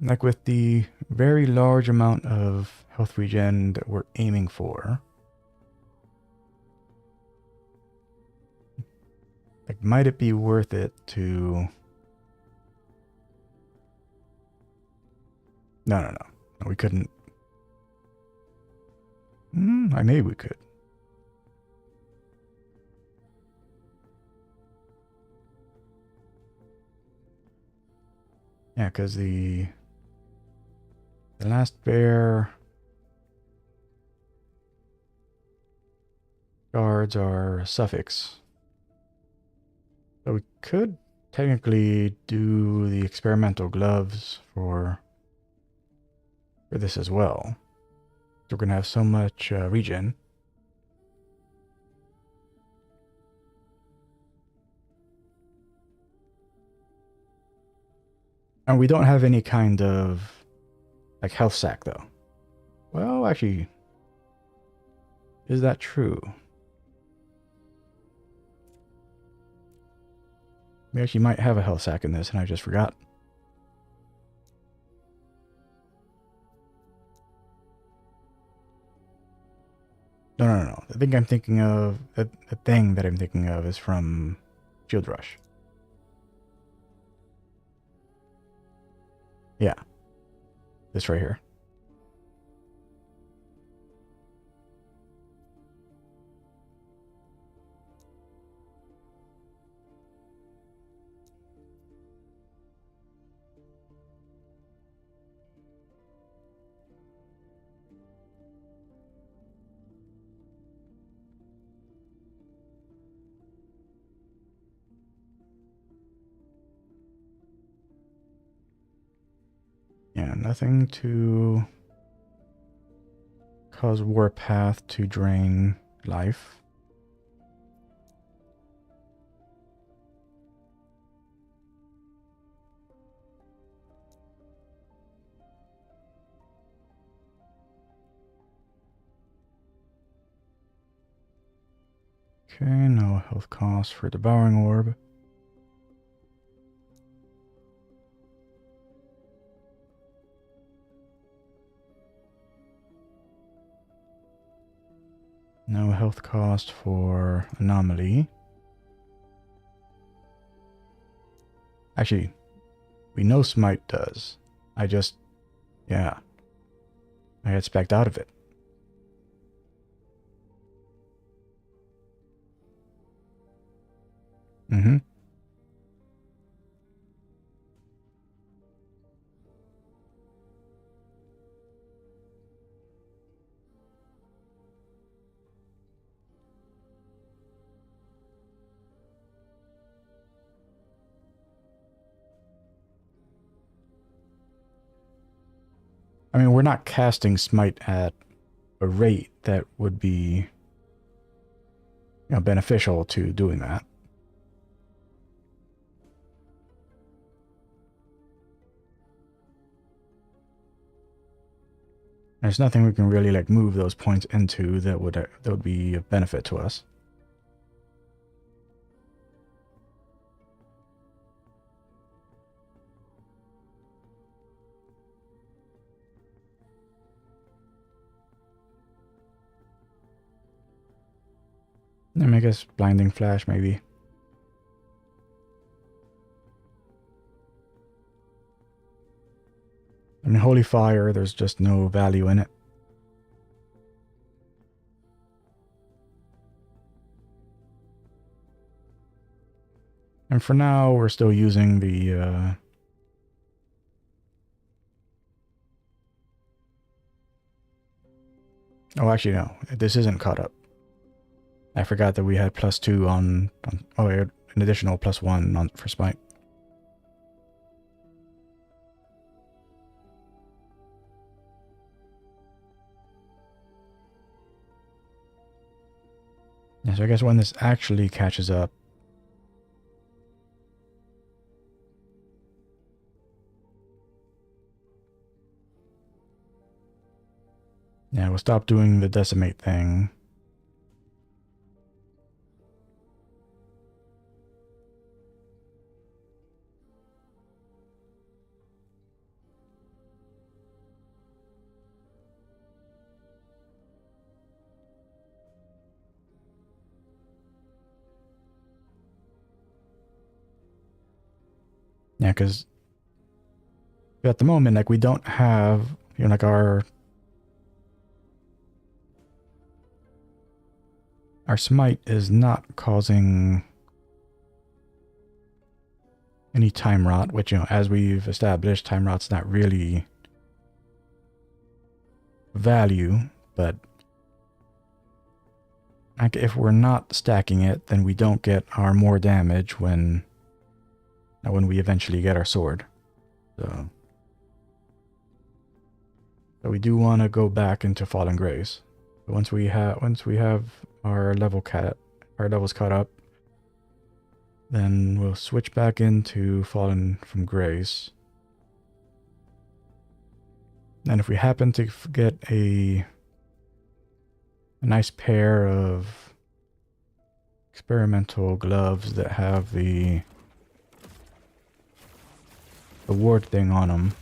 like with the very large amount of health regen that we're aiming for, like might it be worth it to? No, we couldn't. Maybe we could. Yeah, because the last bear guards are a suffix. So we could technically do the experimental gloves for this as well. So we're gonna have so much regen. And we don't have any kind of like health sack though. Well, actually, is that true? We actually might have a health sack in this and I just forgot. No. The thing I'm thinking of, the thing that I'm thinking of is from Shield Rush. Yeah. This right here. Yeah, nothing too Cause Warpath to drain life. Okay, no health cost for Devouring Orb. No health cost for Anomaly. Actually, we know Smite does. Yeah. I got specced out of it. Mm-hmm. I mean, we're not casting Smite at a rate that would be, beneficial to doing that. There's nothing we can really like move those points into that would be a benefit to us. I guess Blinding Flash maybe. I mean, Holy Fire, there's just no value in it. And for now, we're still using the... Oh, actually, no. This isn't caught up. I forgot that we had +2 on oh, an additional +1 on for Smite. Yeah, so I guess when this actually catches up, yeah, we'll stop doing the decimate thing. Yeah, because at the moment, like, we don't have, like, our Smite is not causing any time rot, which, as we've established, time rot's not really value, but like, if we're not stacking it, then we don't get our more damage when we eventually get our sword. So we do want to go back into Fallen Grace. But once we have our levels caught up, then we'll switch back into Fallen from Grace. And if we happen to get a nice pair of experimental gloves that have the ward thing on them,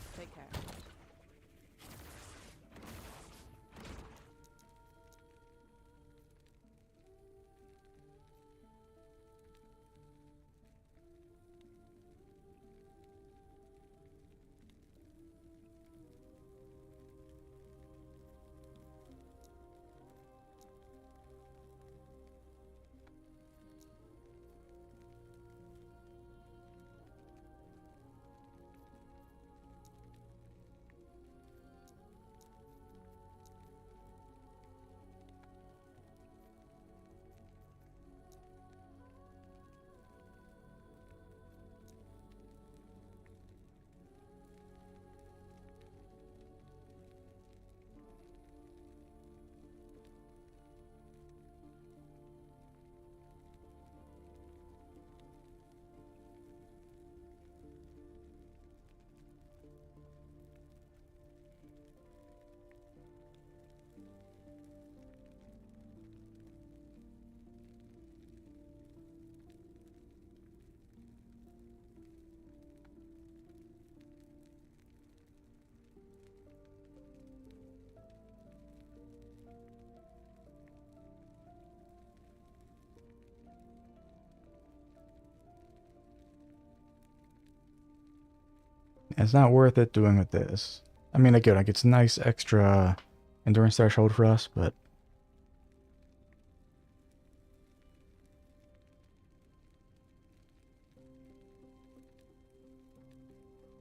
It's not worth it doing with this. I mean, again, like it's a nice extra endurance threshold for us, but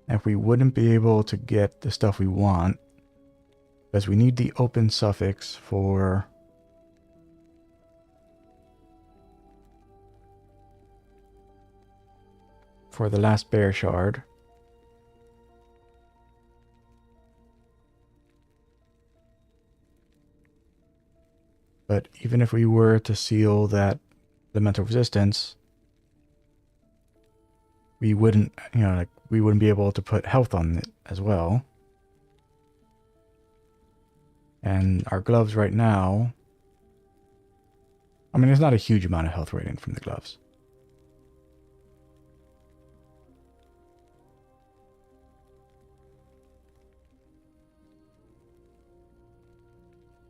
if we wouldn't be able to get the stuff we want, because we need the open suffix for the last bear shard. But even if we were to seal that elemental resistance, we wouldn't, you know, like we wouldn't be able to put health on it as well. And our gloves right now, I mean, there's not a huge amount of health rating from the gloves.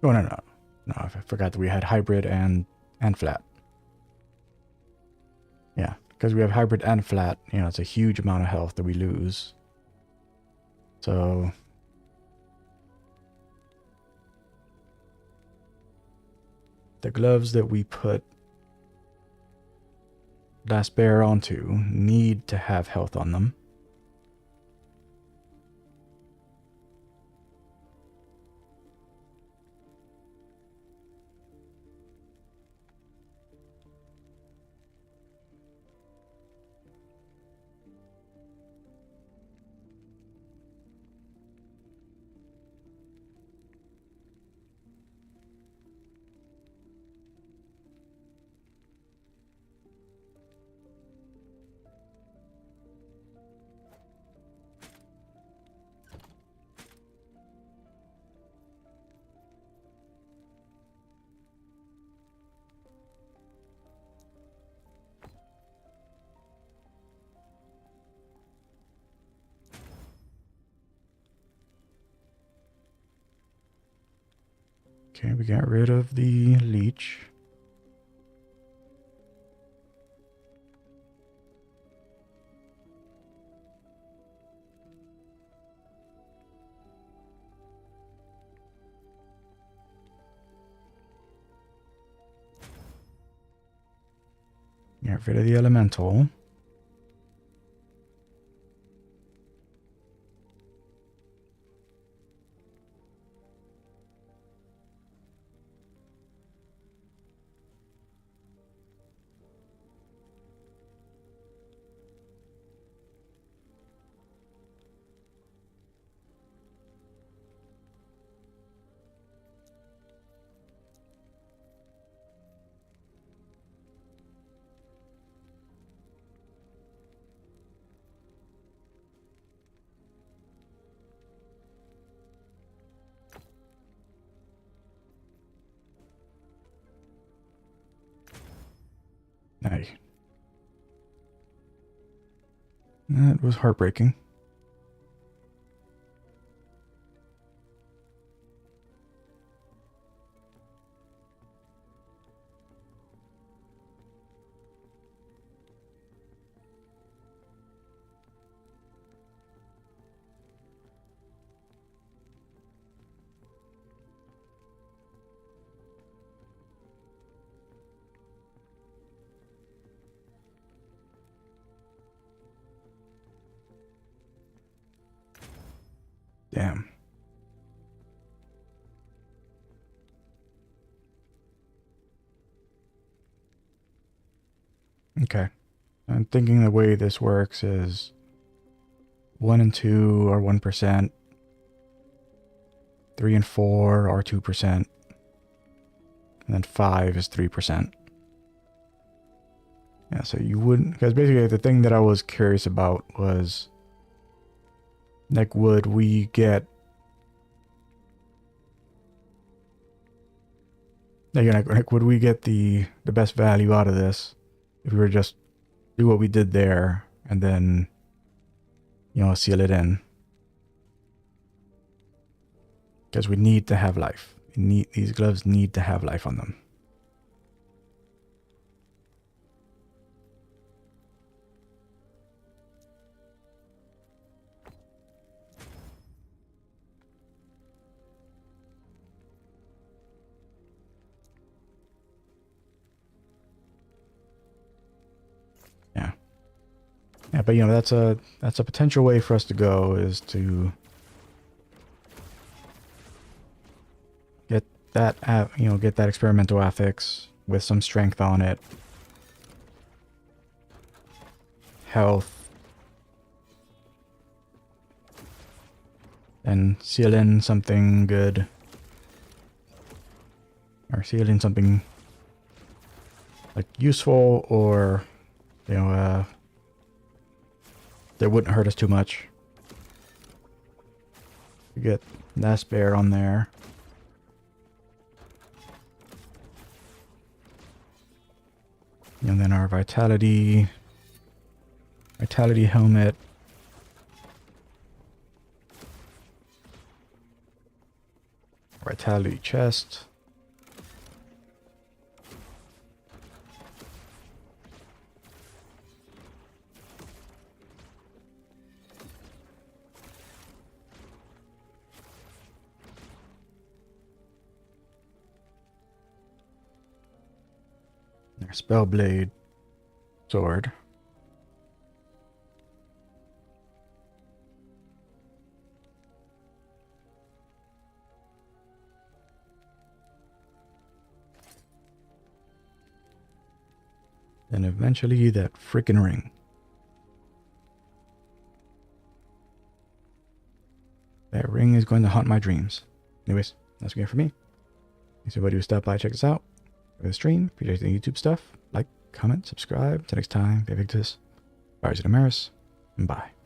Oh, no, no. No, I forgot that we had hybrid and flat. Yeah, because we have hybrid and flat, you know, it's a huge amount of health that we lose. So the gloves that we put last bear onto need to have health on them. Okay, we got rid of the leech. Got rid of the elemental. Hey. That was heartbreaking. Damn. Okay. I'm thinking the way this works is 1 and 2 are 1%, 3 and 4 are 2%, and then 5 is 3%. Yeah, so you wouldn't, because basically the thing that I was curious about was, like, would we get, like would we get the best value out of this if we were just do what we did there and then, you know, seal it in? Because we need to have life. These gloves need to have life on them. but you know, that's a potential way for us to go, is to get that get that experimental affix with some strength on it, health, and seal in something good, or seal in something like useful, or you know, that wouldn't hurt us too much. We get that spare on there. And then our vitality helmet. Vitality chest. Our Spellblade sword. And eventually that freaking ring. That ring is going to haunt my dreams. Anyways, that's good for me. Thanks everybody who stopped by, check us out. For the stream, appreciate the YouTube stuff. Like, comment, subscribe. Till next time, be Victus, Bars and Amaris, and bye.